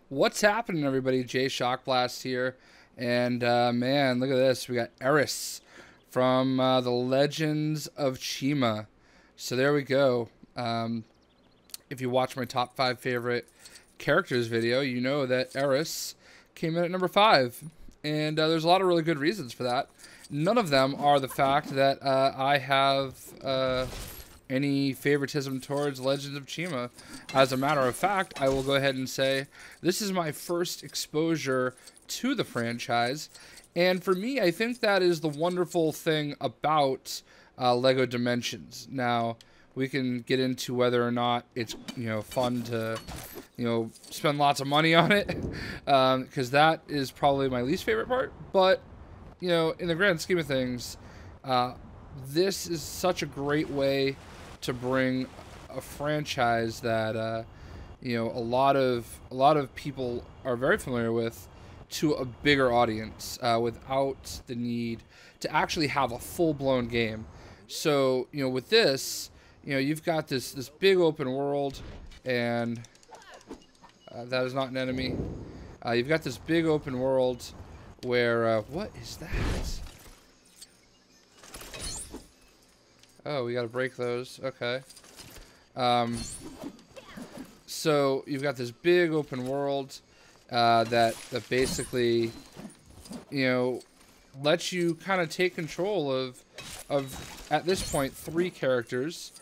What's happening, everybody? Jay Shockblast here, and man, look at this. We got Eris from the Legends of Chima. So there we go. If you watch my top 5 favorite characters video, you know that Eris came in at number 5, and there's a lot of really good reasons for that. None of them are the fact that I have any favoritism towards Legends of Chima. As a matter of fact, I will go ahead and say this is my first exposure to the franchise, and for me, I think that is the wonderful thing about LEGO Dimensions. Now, we can get into whether or not it's fun to spend lots of money on it, because that is probably my least favorite part. But in the grand scheme of things, this is such a great way to bring a franchise that a lot of people are very familiar with to a bigger audience without the need to actually have a full-blown game. So with this, you've got this big open world, and that is not an enemy. You've got this big open world where what is that? Oh, we gotta break those. Okay. So you've got this big open world that basically, lets you kind of take control of at this point 3 characters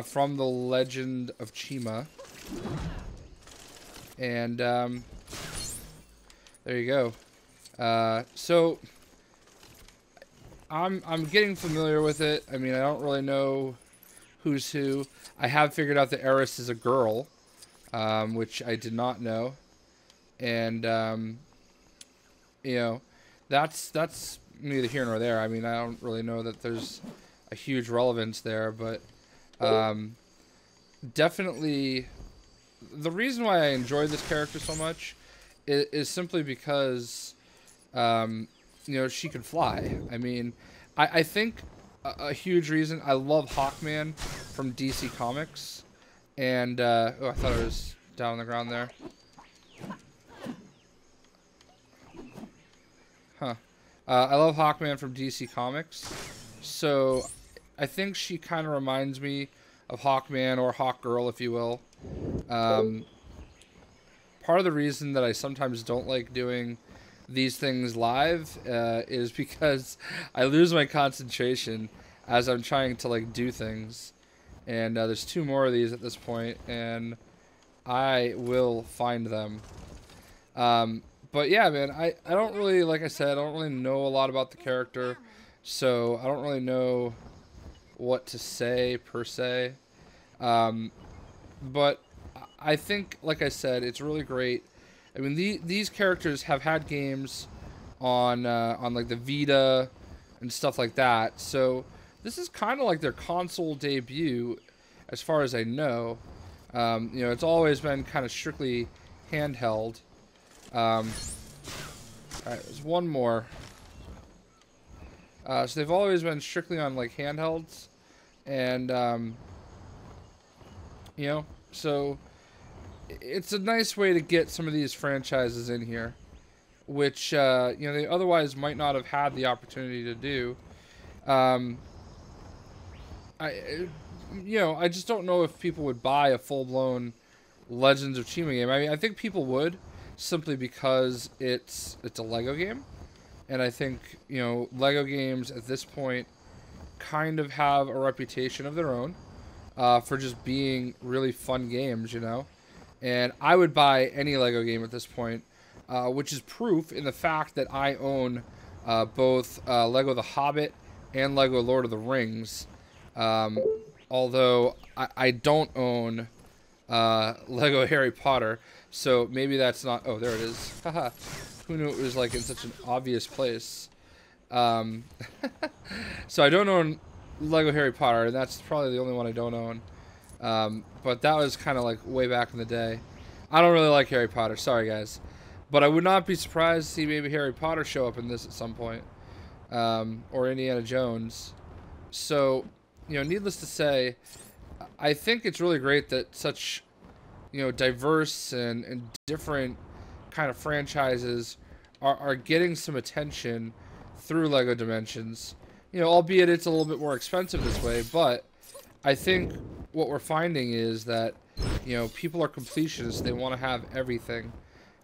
from the Legend of Chima, and there you go. So I'm getting familiar with it. I mean, I don't really know who's who. I have figured out that Eris is a girl, which I did not know, and that's neither here nor there. I mean, I don't really know that there's a huge relevance there, but definitely the reason why I enjoy this character so much is simply because she can fly. I mean, I think a huge reason, I love Hawkman from DC Comics, and oh, I thought it was down on the ground there. Huh. I love Hawkman from DC Comics, so I think she kind of reminds me of Hawkman, or Hawkgirl, if you will. Part of the reason that I sometimes don't like doing these things live is because I lose my concentration as I'm trying to do things, and there's 2 more of these at this point, and I will find them. But yeah, man, I don't really, like I said, I don't really know a lot about the character, so I don't really know what to say per se. But I think, like I said, it's really great. I mean, these characters have had games on like the Vita and stuff like that. So this is kind of like their console debut, as far as I know. It's always been kind of strictly handheld. All right, there's one more. So they've always been strictly on handhelds, and so it's a nice way to get some of these franchises in here, which they otherwise might not have had the opportunity to do. I just don't know if people would buy a full-blown Legends of Chima game. I mean, I think people would, simply because it's a LEGO game, and I think LEGO games at this point kind of have a reputation of their own for just being really fun games, And I would buy any LEGO game at this point, which is proof in the fact that I own both LEGO The Hobbit and LEGO Lord of the Rings. Although I don't own LEGO Harry Potter, so maybe that's not... Oh, there it is. Haha. Who knew it was in such an obvious place? So I don't own LEGO Harry Potter, and that's probably the only one I don't own. But that was kind of way back in the day. I don't really like Harry Potter, sorry guys. But I would not be surprised to see maybe Harry Potter show up in this at some point. Or Indiana Jones. So, needless to say, I think it's really great that such, diverse and different kind of franchises are getting some attention through LEGO Dimensions. You know, albeit it's a little bit more expensive this way, but I think what we're finding is that, you know, people are completionists. They want to have everything.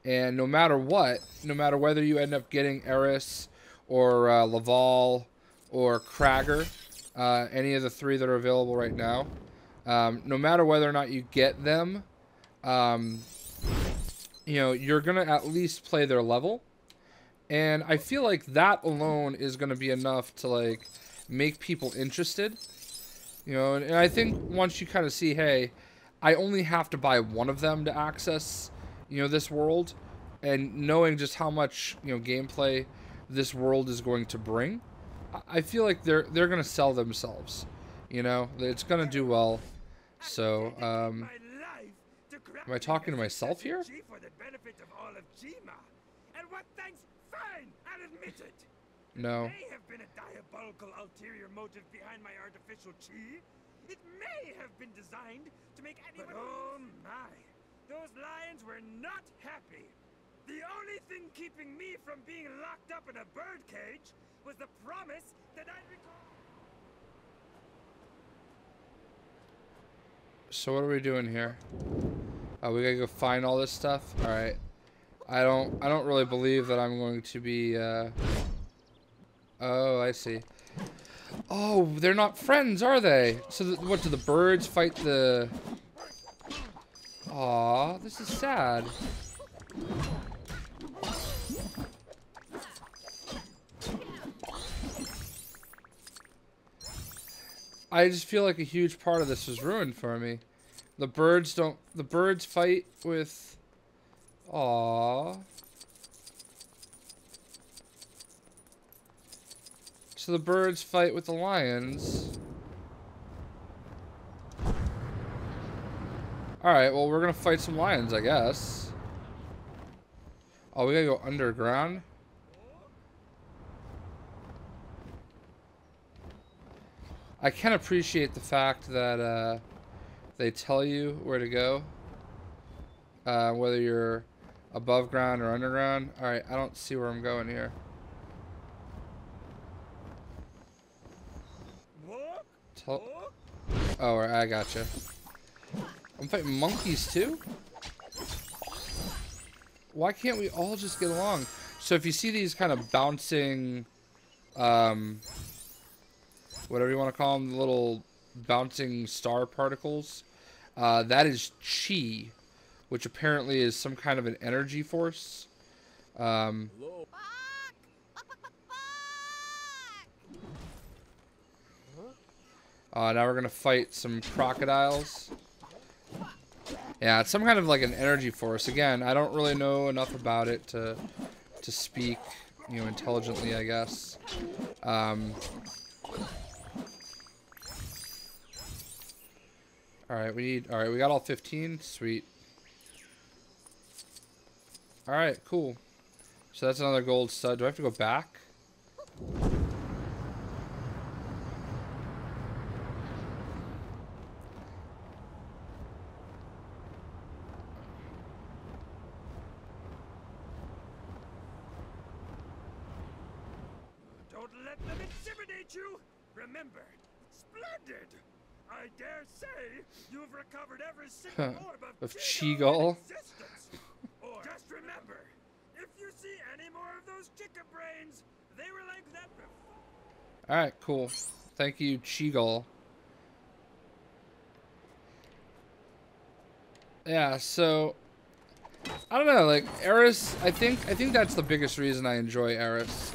And no matter what, no matter whether you end up getting Eris or Laval or Krager, any of the 3 that are available right now, no matter whether or not you get them, you know, you're going to at least play their level. And I feel like that alone is going to be enough to, like, make people interested. You know, and I think once you kind of see, hey, I only have to buy one of them to access, you know, this world, and knowing just how much, you know, gameplay this world is going to bring, I feel like they're going to sell themselves. You know, it's going to do well. So, am I talking to myself here? No. May have been a diabolical ulterior motive behind my artificial chi. It may have been designed to make anyone... But oh my, those lions were not happy. The only thing keeping me from being locked up in a bird cage was the promise that I'd recall... So what are we doing here? Oh, we gotta go find all this stuff? Alright. I don't really believe that I'm going to be, Oh, I see. Oh, they're not friends, are they? So, what, do the birds fight the... Aw, this is sad. I just feel like a huge part of this was ruined for me. The birds fight with... Aw. So the birds fight with the lions. Alright, well, we're gonna fight some lions, I guess. Oh, we gotta go underground? I can appreciate the fact that they tell you where to go. Whether you're above ground or underground. Alright, I don't see where I'm going here. Oh, I gotcha. I'm fighting monkeys too? Why can't we all just get along? So if you see these kind of bouncing, whatever you want to call them, little bouncing star particles, that is chi, which apparently is some kind of an energy force. Now we're gonna fight some crocodiles. Yeah, it's some kind of like an energy force. Again, I don't really know enough about it to speak, you know, intelligently, I guess. Alright, we got all 15. Sweet. Alright, cool. So that's another gold stud. Do I have to go back? Don't let them intimidate you! Remember, splendid! I dare say you've recovered every single orb of Cheagle. Or just remember, if you see any more of those chicken brains, they were like that before. Alright, cool. Thank you, Cheagle. Yeah, so I don't know, like Eris, I think that's the biggest reason I enjoy Eris.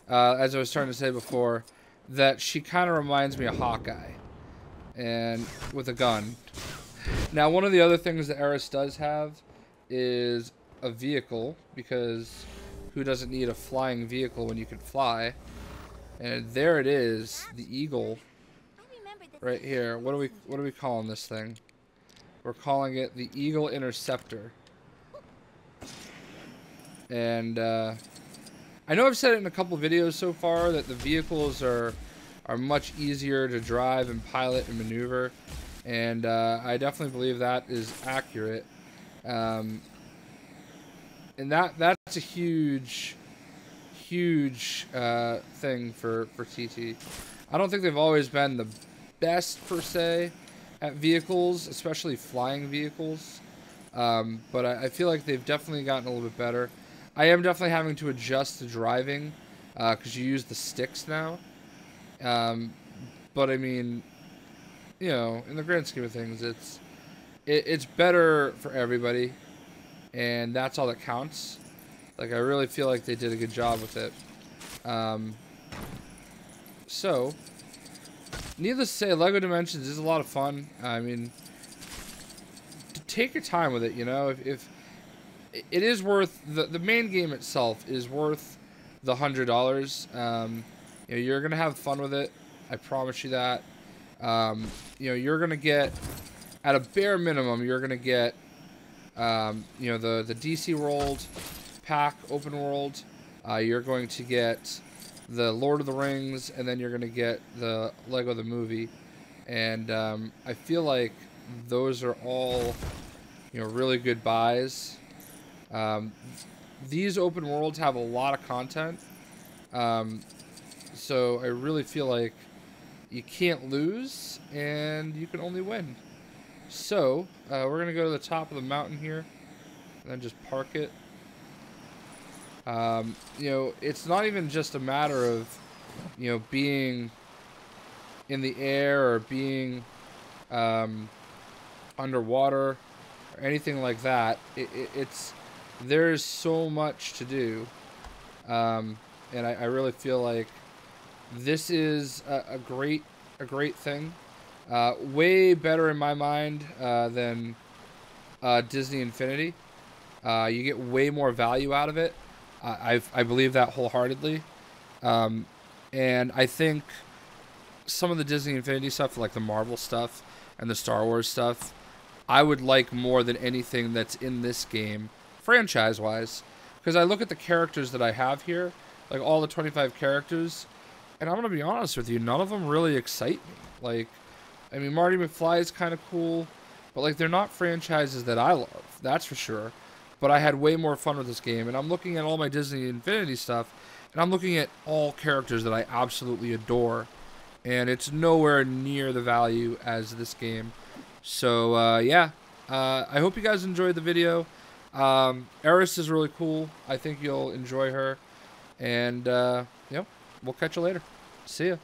As I was trying to say before, that she kind of reminds me of Hawkeye. And with a gun. Now, one of the other things that Eris does have is a vehicle, because who doesn't need a flying vehicle when you can fly? And there it is, the eagle, right here. What are we calling this thing? We're calling it the Eagle Interceptor. And I know I've said it in a couple videos so far that the vehicles are much easier to drive and pilot and maneuver, and I definitely believe that is accurate. And that's a huge thing for TT. I don't think they've always been the best per se at vehicles, especially flying vehicles. But I feel like they've definitely gotten a little bit better. I am definitely having to adjust to driving because you use the sticks now. But I mean, you know, in the grand scheme of things, it's better for everybody, and that's all that counts. Like, I really feel like they did a good job with it. So, needless to say, LEGO Dimensions is a lot of fun. I mean, take your time with it, you know. If it is worth, the main game itself is worth the $100. You know, you're going to have fun with it. I promise you that. You know, you're going to get, at a bare minimum, you're going to get, you know, the DC World pack, open world. You're going to get the Lord of the Rings, and then you're going to get the Lego the Movie. And I feel like those are all, you know, really good buys. These open worlds have a lot of content. So I really feel like you can't lose, and you can only win. So, we're going to go to the top of the mountain here, and then just park it. You know, it's not even just a matter of, you know, being in the air or being underwater or anything like that. There's so much to do, and I really feel like this is a great thing. Way better in my mind than Disney Infinity. You get way more value out of it. I believe that wholeheartedly. And I think some of the Disney Infinity stuff, like the Marvel stuff and the Star Wars stuff, I would like more than anything that's in this game, franchise-wise. Because I look at the characters that I have here, like all the 25 characters, and I'm going to be honest with you, none of them really excite me. Like, I mean, Marty McFly is kind of cool, but, like, they're not franchises that I love, that's for sure. But I had way more fun with this game, and I'm looking at all my Disney Infinity stuff, and I'm looking at all characters that I absolutely adore, and it's nowhere near the value as this game. So, yeah, I hope you guys enjoyed the video. Eris is really cool. I think you'll enjoy her, and, you know, we'll catch you later. See ya.